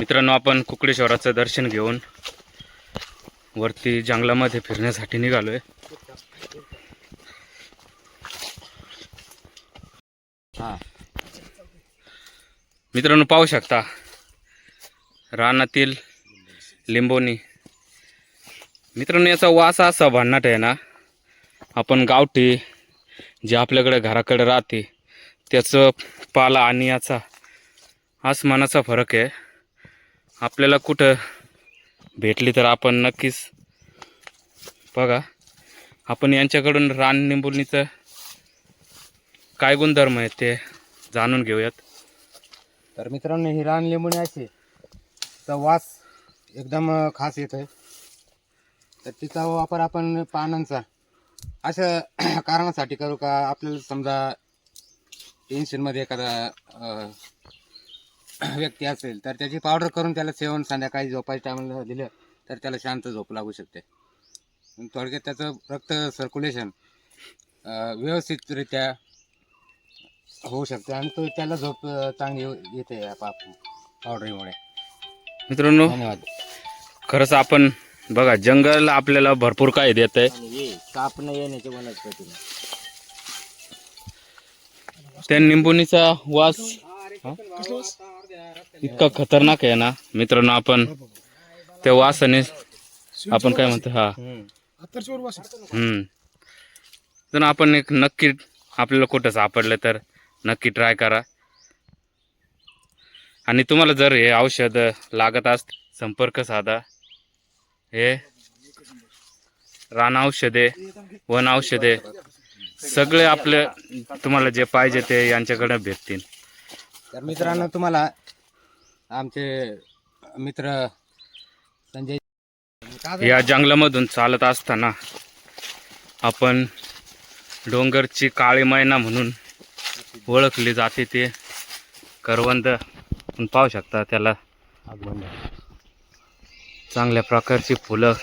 मित्रांनो, आपण कुकडेश्वराचं दर्शन घेऊन वरती जंगलामध्ये फिरण्यासाठी निघालोय. मित्रांनो, पाहू शकता रानातील लिंबोनी. मित्रांनो, याचा वास असा भन्नाट आहे ना, आपण गावठी जे आपल्याकडे घराकडे राहते त्याचं पाला आणि याचा आसमानाचा फरक आहे. आपल्याला कुठं भेटली तर आपण नक्कीच बघा. आपण यांच्याकडून रान लिंबोनीचं काय गुणधर्म आहे ते जाणून घेऊयात. तर मित्रांनो, ही रान लिंबोणी अशी चा वास एकदम खास येत आहे. तर तिचा वापर आपण पानांचा अशा कारणासाठी करू का, आपल्याला समजा टेन्शनमध्ये एखादा व्यक्ती असेल तर त्याची पावडर करून त्याला सेवन संध्याकाळी झोपायच्या टायमाला दिलं तर त्याला शांत झोप लागू शकते. थोडक्यात त्याचं रक्त सर्क्युलेशन व्यवस्थितरित्या होऊ शकते आणि तो त्याला झोप चांगली येते या पावडरीमुळे. मित्रांनो, धन्यवाद. खरंच आपण बघा, जंगल आपल्याला भरपूर काय देत आहे. साप न येण्याचे वनस्पती त्या निंबोनीचा वास इतका खतरनाक आहे ना मित्रांनो. आपण त्या वासाने आपण काय म्हणतो तर आपण एक नक्की आपल्याला कुठं सापडलं तर नक्की ट्राय करा. आणि तुम्हाला जर हे औषध लागत असत संपर्क साधा. हे रान औषधे, वन औषधे सगळे आपले तुम्हाला जे पाहिजे ते यांच्याकडे भेटतील. तर मित्रांनो, तुम्हाला आमचे मित्र संजय या जंगलामधून चालत असताना आपण डोंगरची काळी मैना म्हणून ओळखली जाते ते करवंद आपण पाहू शकता. त्याला चांगल्या प्रकारची फुलं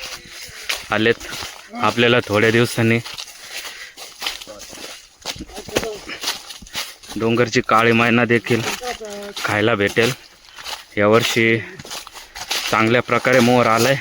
आलेत. आपल्याला थोड्या दिवसांनी डोंगरची काळी मैना देखील खायला भेटेल. यावर्षी चांगल्या प्रकारे मोहर आलाय.